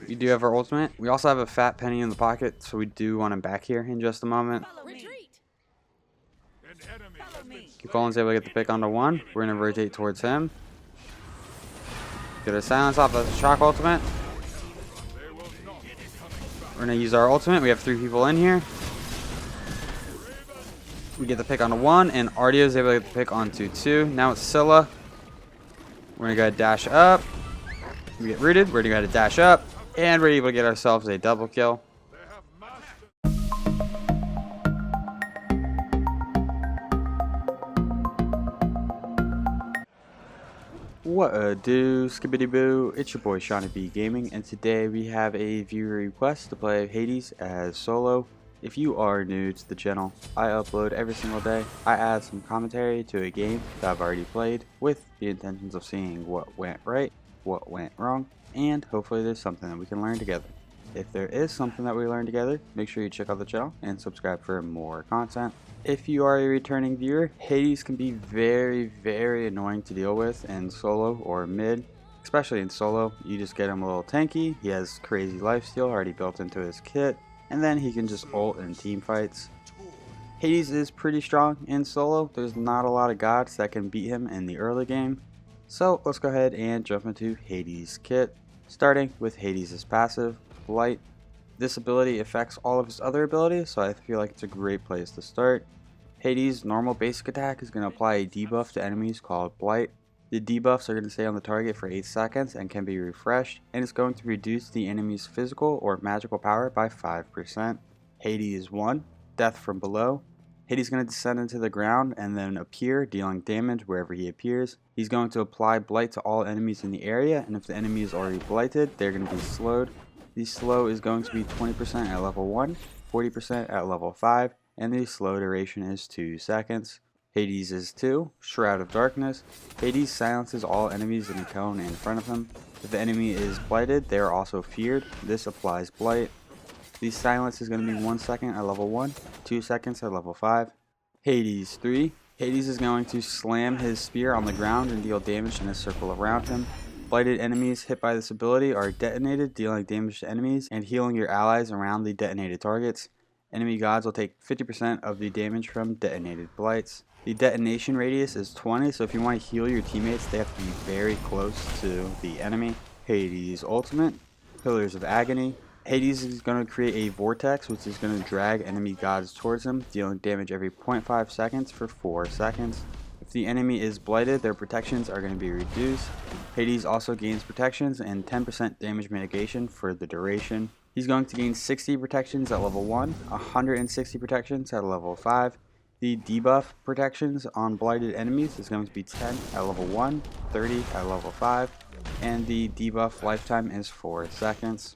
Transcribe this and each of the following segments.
We do have our ultimate. We also have a fat penny in the pocket, so we do want him back here in just a moment. Colin's able to get the pick onto one. We're going to rotate towards him. Get a silence off the shock ultimate. We're going to use our ultimate. We have 3 people in here. We get the pick onto 1, and Artio is able to get the pick onto 2. Now it's Scylla. We're going to go ahead and dash up. We get rooted. We're going to go ahead and dash up. And we're able to get ourselves a double kill. What a do, skibbity boo, it's your boy Shawnee B Gaming, and today we have a viewer request to play Hades as solo. If you are new to the channel, I upload every single day. I add some commentary to a game that I've already played with the intentions of seeing what went right, what went wrong, and hopefully there's something that we can learn together. If there is something that we learn together, make sure you check out the channel and subscribe for more content. If you are a returning viewer, Hades can be very annoying to deal with in solo or mid. Especially in solo, you just get him a little tanky, he has crazy lifesteal already built into his kit, and then he can just ult in team fights. Hades is pretty strong in solo, there's not a lot of gods that can beat him in the early game. So let's go ahead and jump into Hades' kit, starting with Hades' passive, Blight. This ability affects all of his other abilities, so I feel like it's a great place to start. Hades' normal basic attack is going to apply a debuff to enemies called Blight. The debuffs are going to stay on the target for 8 seconds and can be refreshed, and it's going to reduce the enemy's physical or magical power by 5%. Hades 1, Death from Below. Hades is going to descend into the ground and then appear, dealing damage wherever he appears. He's going to apply Blight to all enemies in the area, and if the enemy is already blighted, they're going to be slowed. The slow is going to be 20% at level 1, 40% at level 5, and the slow duration is 2 seconds. Hades is 2, Shroud of Darkness. Hades silences all enemies in the cone in front of him. If the enemy is blighted, they are also feared. This applies Blight. The silence is going to be 1 second at level 1, 2 seconds at level 5. Hades 3. Hades is going to slam his spear on the ground and deal damage in a circle around him. Blighted enemies hit by this ability are detonated, dealing damage to enemies and healing your allies around the detonated targets. Enemy gods will take 50% of the damage from detonated blights. The detonation radius is 20, so if you want to heal your teammates, they have to be very close to the enemy. Hades Ultimate, Pillars of Agony. Hades is going to create a vortex, which is going to drag enemy gods towards him, dealing damage every 0.5 seconds for 4 seconds. If the enemy is blighted, their protections are going to be reduced. Hades also gains protections and 10% damage mitigation for the duration. He's going to gain 60 protections at level 1, 160 protections at level 5. The debuff protections on blighted enemies is going to be 10 at level 1, 30 at level 5, and the debuff lifetime is 4 seconds.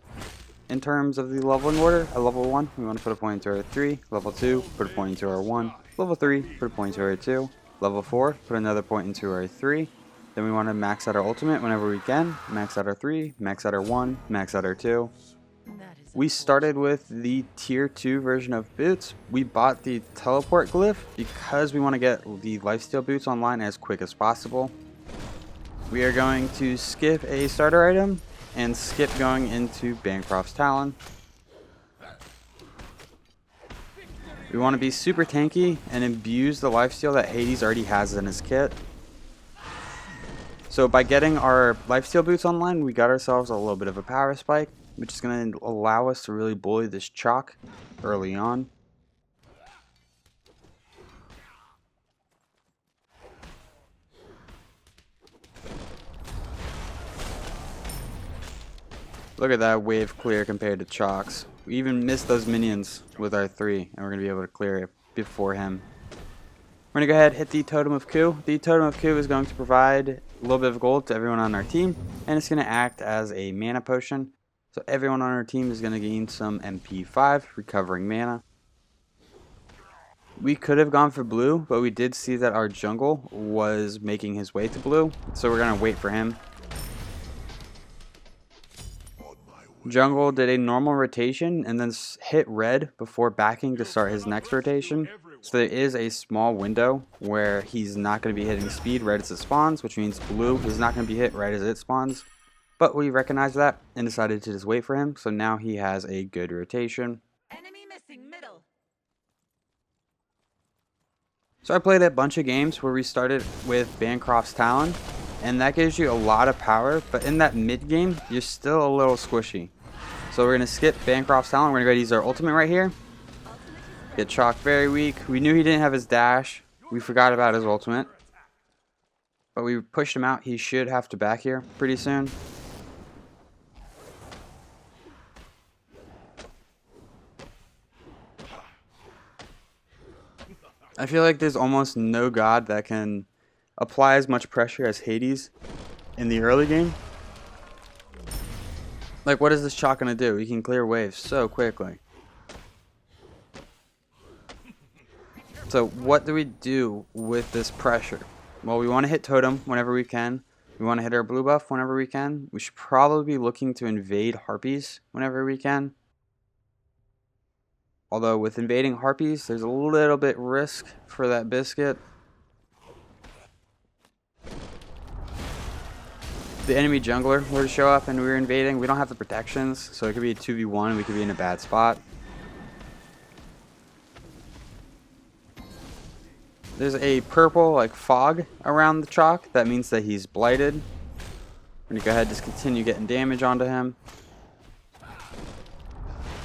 In terms of the leveling order, at level 1, we want to put a point into our 3, level 2, put a point into our 1, level 3, put a point into our 2, level 4, put another point into our 3. Then we want to max out our ultimate whenever we can, max out our 3, max out our 1, max out our 2. We started with the tier 2 version of boots. We bought the teleport glyph because we want to get the lifesteal boots online as quick as possible. We are going to skip a starter item and skip going into Bancroft's Talon. We want to be super tanky and abuse the lifesteal that Hades already has in his kit. So by getting our lifesteal boots online, we got ourselves a little bit of a power spike, which is going to allow us to really bully this chalk early on. Look at that wave clear compared to chalks. We even missed those minions with our 3, and we're going to be able to clear it before him. We're going to go ahead and hit the Totem of Coup. The Totem of Coup is going to provide a little bit of gold to everyone on our team, and it's going to act as a mana potion. So everyone on our team is going to gain some MP5, recovering mana. We could have gone for blue, but we did see that our jungle was making his way to blue, so we're going to wait for him. Jungle did a normal rotation and then hit red before backing to start his next rotation. So there is a small window where he's not going to be hitting speed right as it spawns, which means blue is not going to be hit right as it spawns. But we recognized that and decided to just wait for him, so now he has a good rotation. Enemy missing middle. So I played a bunch of games where we started with Bancroft's Talon, and that gives you a lot of power, but in that mid game, you're still a little squishy. So we're going to skip Bancroft's Talon, we're going to go use our ultimate right here. Get Chalk very weak. We knew he didn't have his dash, we forgot about his ultimate. But we pushed him out, he should have to back here pretty soon. I feel like there's almost no god that can apply as much pressure as Hades in the early game. Like, what is this Chalk gonna do? He can clear waves so quickly. So what do we do with this pressure? Well, we want to hit Totem whenever we can. We want to hit our blue buff whenever we can. We should probably be looking to invade Harpies whenever we can. Although with invading Harpies, there's a little bit risk for that biscuit. The enemy jungler were to show up and we were invading. We don't have the protections, so it could be a 2v1 and we could be in a bad spot. There's a purple like fog around the Chalk. That means that he's blighted. We're gonna go ahead and just continue getting damage onto him.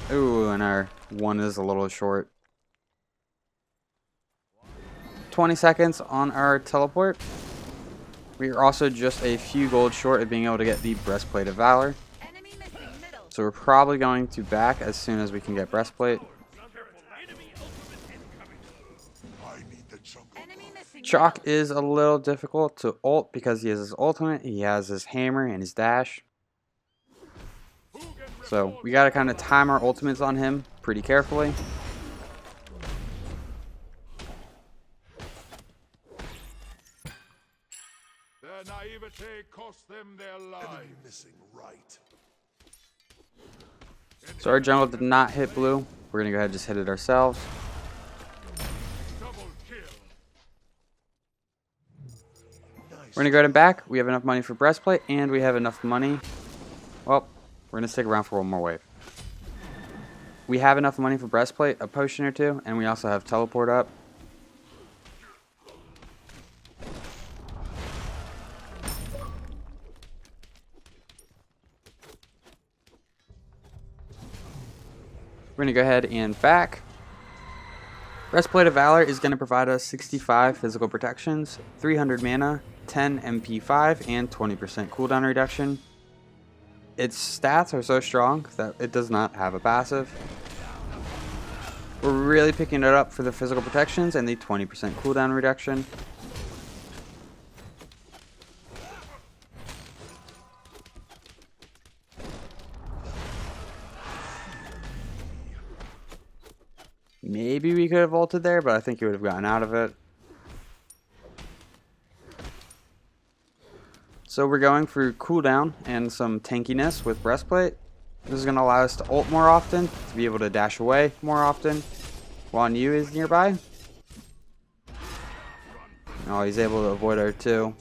Ooh, and our one is a little short. 20 seconds on our teleport. We are also just a few gold short of being able to get the Breastplate of Valor. So we're probably going to back as soon as we can get Breastplate. Chalk is a little difficult to ult because he has his ultimate, he has his hammer and his dash. So we gotta kind of time our ultimates on him pretty carefully. Their naivete cost them their lives. So our jungle did not hit blue. We're gonna go ahead and just hit it ourselves. We're gonna go ahead and back. We have enough money for Breastplate and we have enough money. Well, we're gonna stick around for one more wave. We have enough money for Breastplate, a potion or two, and we also have teleport up. We're gonna go ahead and back. Breastplate of Valor is gonna provide us 65 physical protections, 300 mana, 10 MP5, and 20% cooldown reduction. Its stats are so strong that it does not have a passive. We're really picking it up for the physical protections and the 20% cooldown reduction. Maybe we could have ulted there, but I think he would have gotten out of it. So we're going for cooldown and some tankiness with Breastplate. This is going to allow us to ult more often, to be able to dash away more often while Yu is nearby. Oh, he's able to avoid our 2.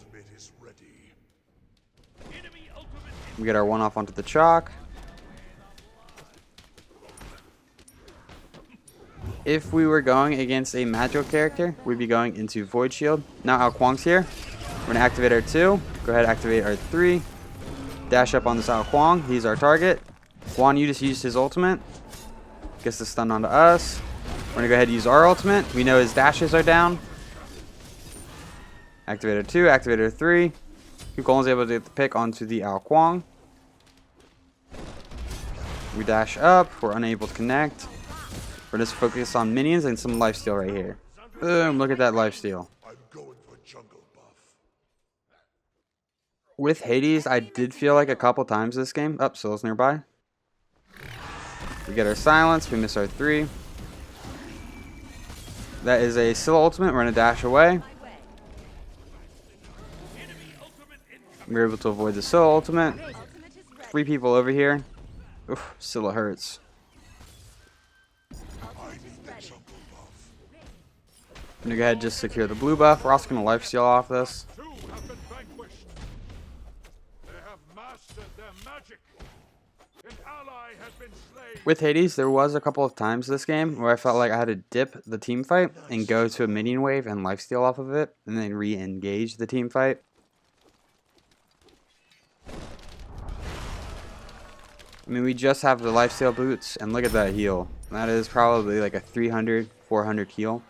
We get our 1 off onto the Chalk. If we were going against a magical character, we'd be going into Void Shield. Now Ao Kuang's here. We're going to activate our 2. Go ahead and activate our 3. Dash up on this Ao Kuang. He's our target. Guan Yu just used his ultimate. Gets the stun onto us. We're going to go ahead and use our ultimate. We know his dashes are down. Activate our 2. Activate our 3. Kukul's able to get the pick onto the Ao Kuang. We dash up. We're unable to connect. We're just focused on minions and some lifesteal right here. Boom, look at that lifesteal. With Hades, I did feel like a couple times this game. Oh, Syll's nearby. We get our silence, we miss our 3. That is a Syll ultimate, we're going to dash away. We're able to avoid the Syll ultimate. 3 people over here. Oof, Sylla hurts. I'm going to go ahead and just secure the blue buff. We're also going to lifesteal off this. They have mastered their has been slain. With Hades, there was a couple of times this game where I felt like I had to dip the team fight and go to a minion wave and lifesteal off of it, and then re-engage the team fight. I mean, we just have the lifesteal boots, and look at that heal. That is probably like a 300, 400 heal.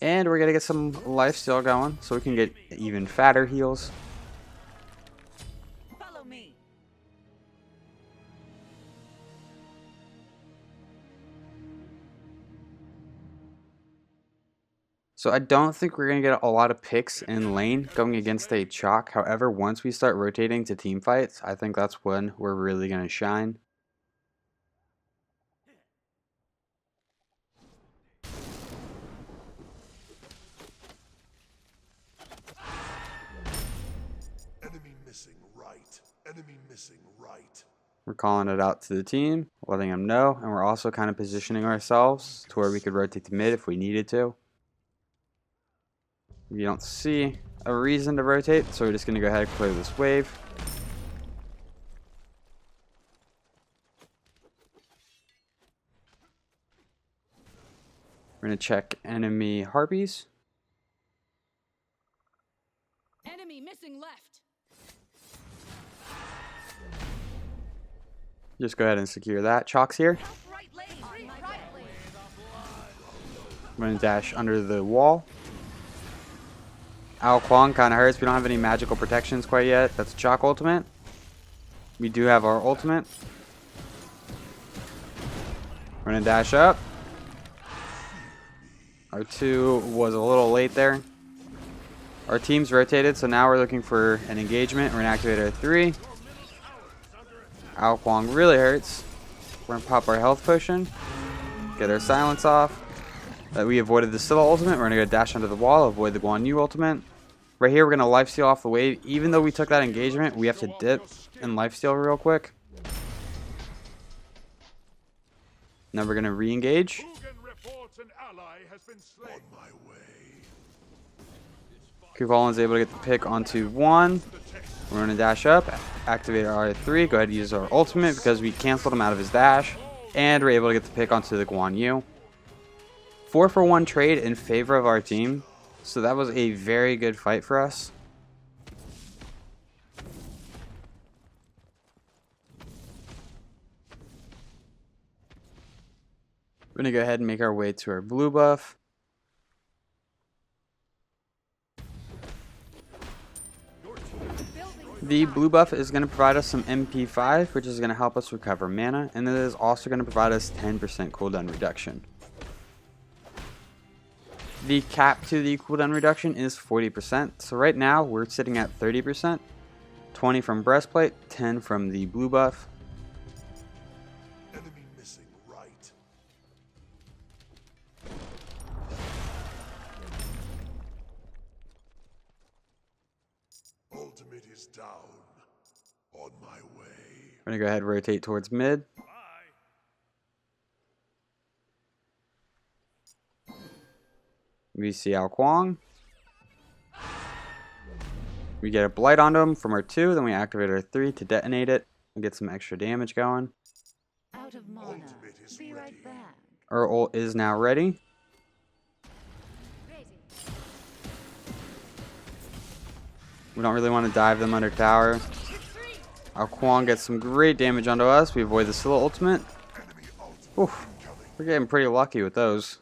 And we're going to get some lifesteal going, so we can get even fatter heals. Follow me. So I don't think we're going to get a lot of picks in lane going against a chalk. However, once we start rotating to team fights, I think that's when we're really going to shine. Enemy missing right. Enemy missing right. We're calling it out to the team, letting them know, and we're also kind of positioning ourselves to where we could rotate to mid if we needed to. You don't see a reason to rotate, so we're just going to go ahead and clear this wave. We're going to check enemy harpies. Enemy missing left. Just go ahead and secure that. Chalk's here. Right lane. Right lane. I'm going to dash under the wall. Ao Kwang kind of hurts. We don't have any magical protections quite yet. That's Chalk ultimate. We do have our ultimate. We're going to dash up. Our 2 was a little late there. Our team's rotated, so now we're looking for an engagement. We're going to activate our 3. Ao Kwang really hurts. We're going to pop our health potion. Get our silence off. We avoided the Scylla ultimate. We're going to go dash under the wall, avoid the Guan Yu ultimate. Right here, we're going to lifesteal off the wave. Even though we took that engagement, we have to dip and lifesteal real quick. Now we're going to re-engage. Kuvalin's able to get the pick onto 1. We're going to dash up, activate our R3, go ahead and use our ultimate because we canceled him out of his dash. And we're able to get the pick onto the Guan Yu. 4-for-1 trade in favor of our team. So that was a very good fight for us. We're going to go ahead and make our way to our blue buff. The blue buff is going to provide us some MP5, which is going to help us recover mana, and it is also going to provide us 10% cooldown reduction. The cap to the cooldown reduction is 40%, so right now we're sitting at 30%, 20 from Breastplate, 10 from the blue buff. Enemy missing right. Ultimate is down. On my way. We're going to go ahead and rotate towards mid. We see Ao Kwang. We get a blight onto him from our 2, then we activate our 3 to detonate it and get some extra damage going. Out of mana. Be right back. Our ult is now ready. We don't really want to dive them under tower. Ao Kwang gets some great damage onto us. We avoid the Scylla ultimate. Oof, we're getting pretty lucky with those.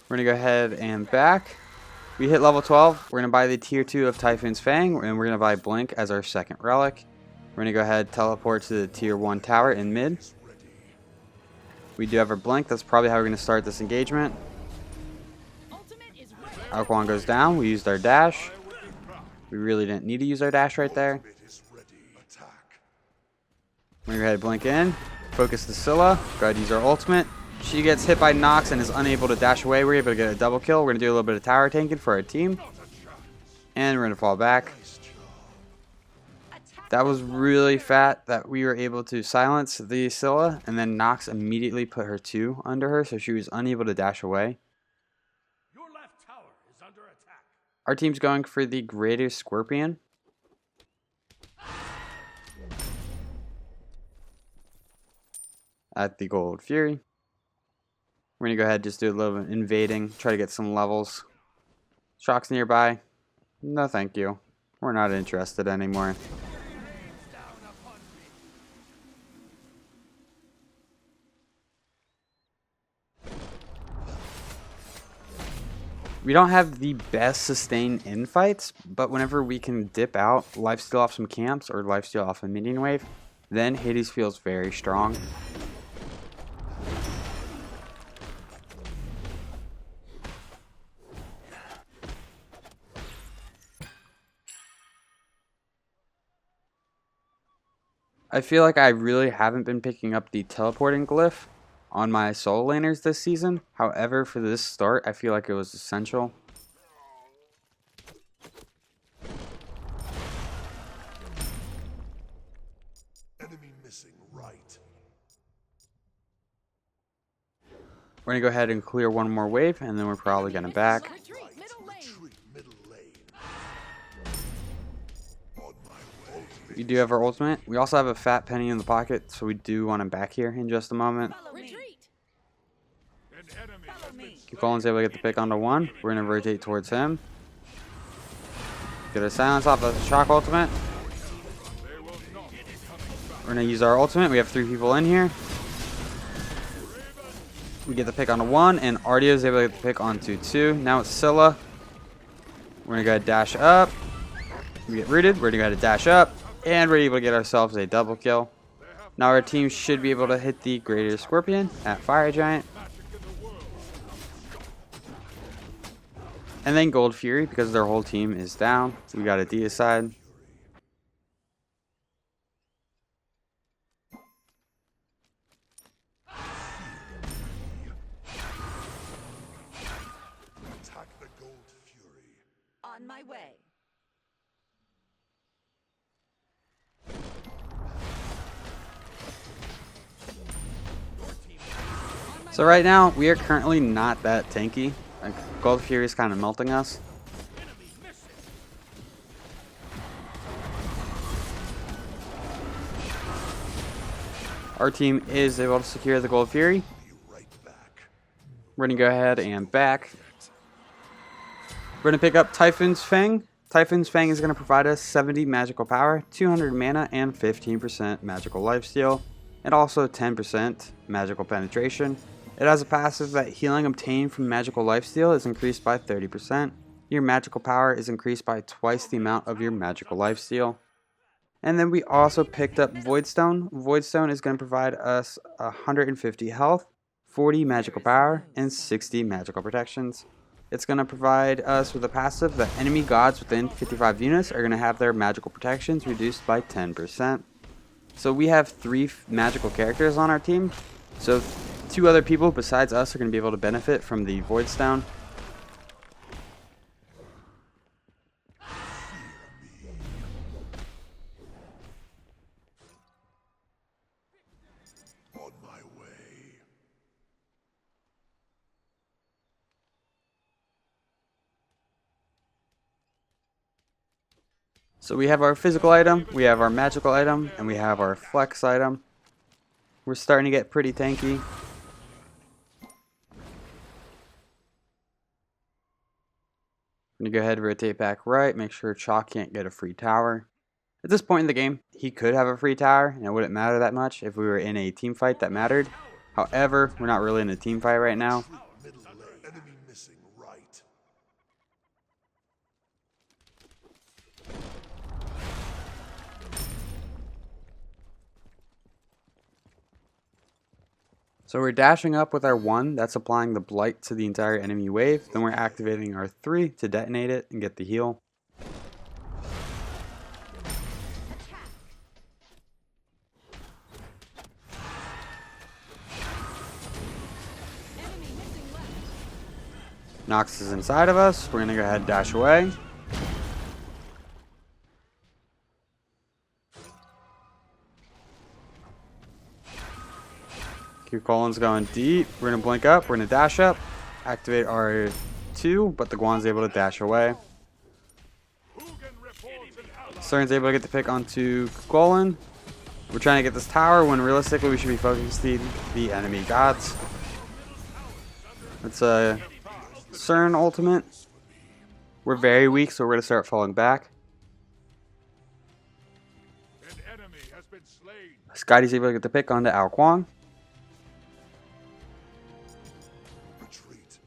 We're going to go ahead and back. We hit level 12. We're going to buy the tier 2 of Typhons Fang, and we're going to buy Blink as our second relic. We're going to go ahead and teleport to the tier 1 tower in mid. We do have our Blink. That's probably how we're going to start this engagement. Ao Kwang goes down. We used our dash. We really didn't need to use our dash right there. We're going to go ahead and blink in. Focus the Scylla. Go ahead and use our ultimate. She gets hit by Nox and is unable to dash away. We're able to get a double kill. We're going to do a little bit of tower tanking for our team. And we're going to fall back. That was really fat that we were able to silence the Scylla. And then Nox immediately put her 2 under her, so she was unable to dash away. Your left tower is under attack. Our team's going for the Greater Scorpion. at the Gold Fury. We're going to go ahead and just do a little bit of invading, try to get some levels. Shock's nearby. No thank you. We're not interested anymore. We don't have the best sustain in fights, but whenever we can dip out, lifesteal off some camps, or lifesteal off a minion wave, then Hades feels very strong. I feel like I really haven't been picking up the teleporting glyph on my solo laners this season. However, for this start, I feel like it was essential. Enemy missing right. We're going to go ahead and clear one more wave, and then we're probably going to back. Retreat, middle lane. Retreat middle lane. On my way. We do have our ultimate. We also have a fat penny in the pocket, so we do want him back here in just a moment. Follow me. Retreat. An enemy has Follow been me. Colin's able to get the pick onto one. We're going to rotate towards him. Get a silence off the shock ultimate. They will not be coming back. We're going to use our ultimate. We have 3 people in here. We get the pick onto 1, and Artio is able to get the pick onto 2. Now it's Scylla. We're going to go ahead and dash up. We get rooted. We're going to go ahead and dash up. And we're able to get ourselves a double kill. Now our team should be able to hit the Greater Scorpion at Fire Giant. And then Gold Fury, because their whole team is down. We got a deicide. Attack the Gold Fury. On my way. So right now, we are currently not that tanky. Like, Gold Fury is kind of melting us. Our team is able to secure the Gold Fury. Be right back. We're going to go ahead and back. We're going to pick up Typhons Fang. Typhons Fang is going to provide us 70 magical power, 200 mana, and 15% magical lifesteal, and also 10% magical penetration. It has a passive that healing obtained from magical lifesteal is increased by 30%. Your magical power is increased by twice the amount of your magical lifesteal. And then we also picked up Voidstone. Voidstone is going to provide us 150 health, 40 magical power, and 60 magical protections. It's going to provide us with a passive that enemy gods within 55 units are going to have their magical protections reduced by 10%. So we have 3 magical characters on our team. So 2 other people besides us are going to be able to benefit from the Voidstone. On my way. So we have our physical item, we have our magical item, and we have our flex item. We're starting to get pretty tanky. I'm going to go ahead and rotate back right, make sure Chalk can't get a free tower. At this point in the game, he could have a free tower, and it wouldn't matter that much if we were in a team fight that mattered. However, we're not really in a team fight right now. Middle lane. Enemy missing right. So we're dashing up with our 1, that's applying the blight to the entire enemy wave. Then we're activating our 3 to detonate it and get the heal. Enemy missing left. Nox is inside of us. We're going to go ahead and dash away. Colin's going deep. We're going to blink up. We're going to dash up. Activate our 2, but the Guan's able to dash away. Who can report an ally? Stern's able to get the pick onto Colin. We're trying to get this tower when realistically we should be focusing the enemy gods. It's a CERN ultimate. We're very weak, so we're going to start falling back. An enemy has been slain. Scotty's able to get the pick onto Ao Kwang. Retreat.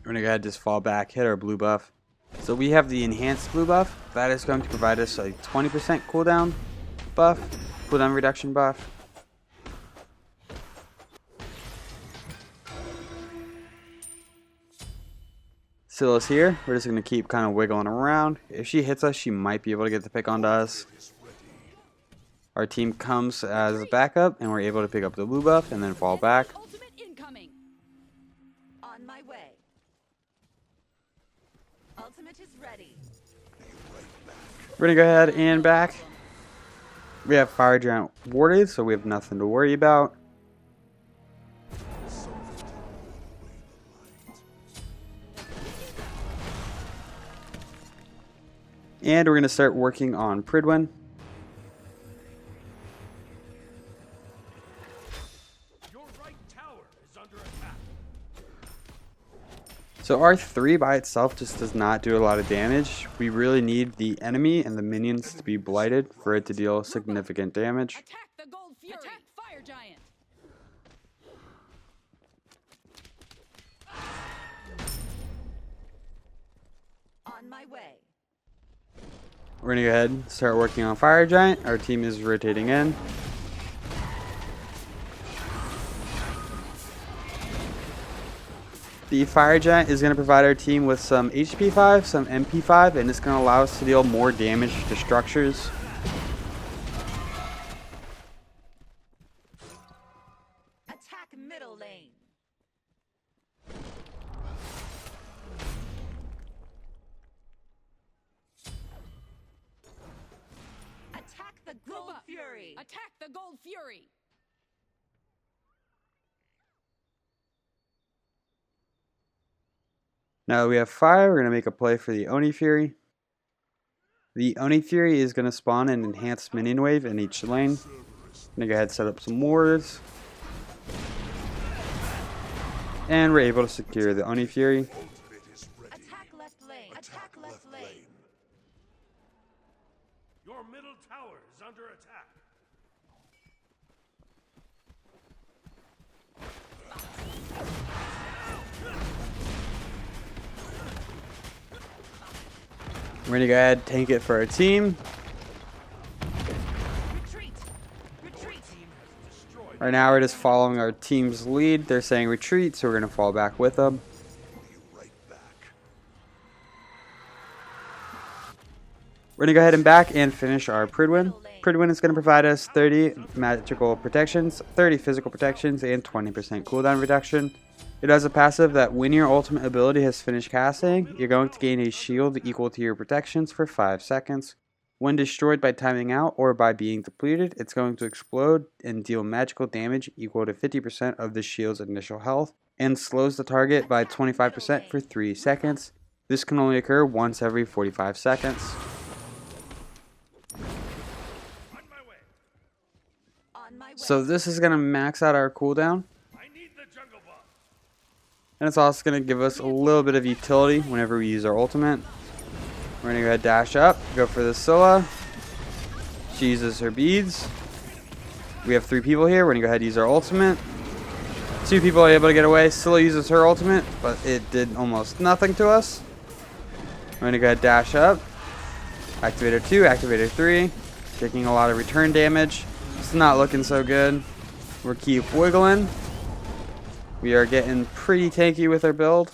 We're going to go ahead and just fall back, hit our blue buff. So we have the enhanced blue buff. That is going to provide us a 20% cooldown buff, cooldown reduction buff. Scylla's here. We're just going to keep kind of wiggling around. If she hits us, she might be able to get the pick onto us. Our team comes as a backup, and we're able to pick up the blue buff and then fall back. Ultimate incoming. On my way. Ultimate is ready. We're going to go ahead and back. We have Fire Giant warded, so we have nothing to worry about. And we're going to start working on Pridwen. Your right tower is under attack. So R3 by itself just does not do a lot of damage. We really need the enemy and the minions to be blighted for it to deal significant damage. Attack the gold fury. Attack fire giant. On my way. We're going to go ahead and start working on Fire Giant. Our team is rotating in. The Fire Giant is going to provide our team with some HP 5, some MP 5, and it's going to allow us to deal more damage to structures. Attack middle lane. Attack the gold fury. Attack the gold fury. Now that we have fire, we're going to make a play for the Oni Fury. The Oni Fury is going to spawn an enhanced minion wave in each lane. I'm going to go ahead and set up some warders. And we're able to secure the Oni Fury. Attack left lane. Attack left lane. Your middle tower is under attack. We're going to go ahead and tank it for our team. Retreat. Retreat. Right now we're just following our team's lead. They're saying retreat, so we're going to fall back with them. We're going to go ahead and back and finish our Pridwen. Pridwen is going to provide us 30 magical protections, 30 physical protections, and 20% cooldown reduction. It has a passive that when your ultimate ability has finished casting, you're going to gain a shield equal to your protections for 5 seconds. When destroyed by timing out or by being depleted, it's going to explode and deal magical damage equal to 50% of the shield's initial health, and slows the target by 25% for 3 seconds. This can only occur once every 45 seconds. So this is going to max out our cooldown. And it's also going to give us a little bit of utility whenever we use our ultimate. We're going to go ahead and dash up, go for the Scylla. She uses her beads. We have 3 people here. We're going to go ahead and use our ultimate. 2 people are able to get away. Scylla uses her ultimate, but it did almost nothing to us. We're going to go ahead and dash up. Activator 2, Activator 3. Taking a lot of return damage. It's not looking so good. We'll keep wiggling. We are getting pretty tanky with our build.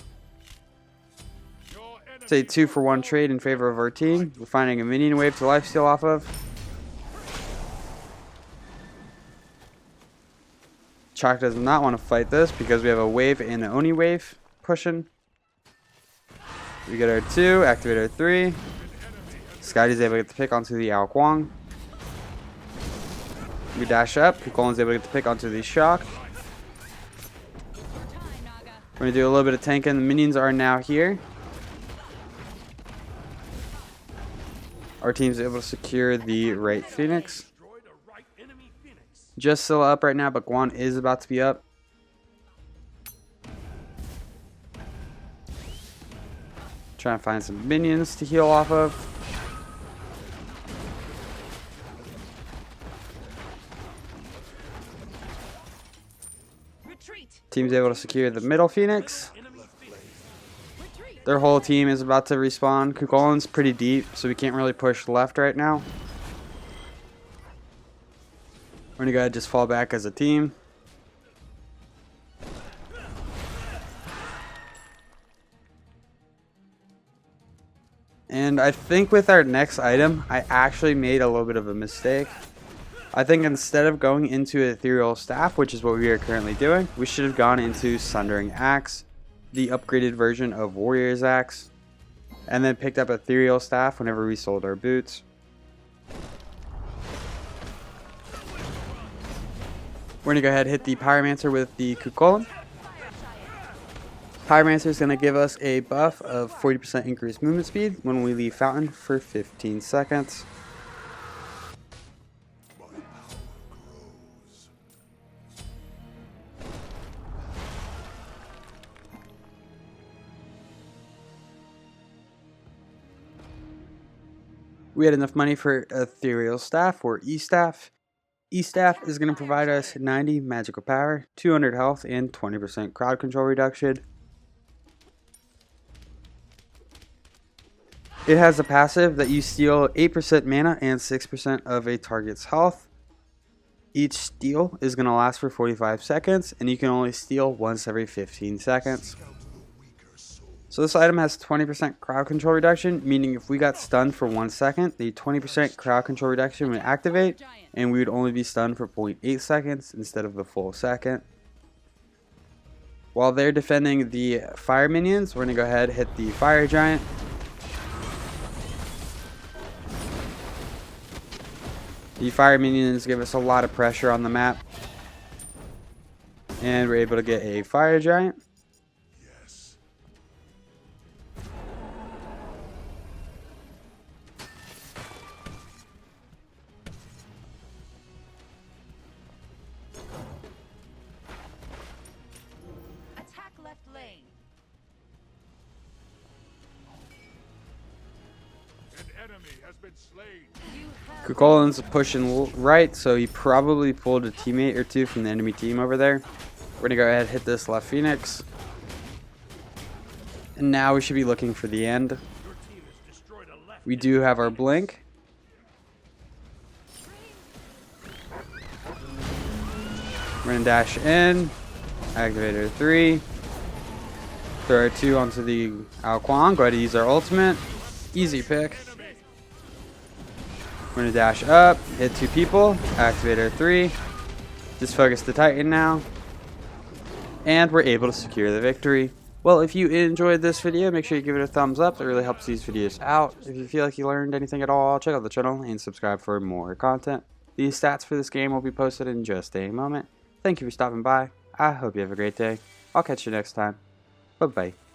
It's a 2-for-1 trade in favor of our team. We're finding a minion wave to lifesteal off of. Chalk does not want to fight this because we have a wave and an Oni wave pushing. We get our 2, activate our 3. Scotty's able to get the pick onto the Ao Kwang. We dash up. Kukulon's able to get the pick onto the Shock. We're going to do a little bit of tanking. The minions are now here. Our team's able to secure the right Phoenix. Just still up right now, but Guan is about to be up. Trying to find some minions to heal off of. Team's able to secure the middle Phoenix. Their whole team is about to respawn. Kukulkan's pretty deep, so we can't really push left right now. We're gonna go ahead and just fall back as a team. And I think with our next item, I actually made a little bit of a mistake. I think instead of going into Ethereal Staff, which is what we are currently doing, we should have gone into Sundering Axe, the upgraded version of Warrior's Axe, and then picked up Ethereal Staff whenever we sold our boots. We're going to go ahead and hit the Pyromancer with the Kukulkan. Pyromancer is going to give us a buff of 40% increased movement speed when we leave Fountain for 15 seconds. We had enough money for Ethereal Staff or E-Staff. E-Staff is going to provide us 90 magical power, 200 health, and 20% crowd control reduction. It has a passive that you steal 8% mana and 6% of a target's health. Each steal is going to last for 45 seconds, and you can only steal once every 15 seconds. So this item has 20% crowd control reduction, meaning if we got stunned for 1 second, the 20% crowd control reduction would activate, and we would only be stunned for 0.8 seconds instead of the full second. While they're defending the fire minions, we're going to go ahead and hit the fire giant. The fire minions give us a lot of pressure on the map, and we're able to get a fire giant. Kukulkan's pushing right, so he probably pulled a teammate or two from the enemy team over there. We're going to go ahead and hit this left Phoenix. And now we should be looking for the end. We do have our blink. We're going to dash in. Activator 3. Throw our 2 onto the Alquan. Go ahead and use our ultimate. Easy pick. We're going to dash up, hit 2 people, Activator 3, just focus the Titan now, and we're able to secure the victory. Well, if you enjoyed this video, make sure you give it a thumbs up. It really helps these videos out. If you feel like you learned anything at all, check out the channel and subscribe for more content. The stats for this game will be posted in just a moment. Thank you for stopping by. I hope you have a great day. I'll catch you next time. Bye-bye.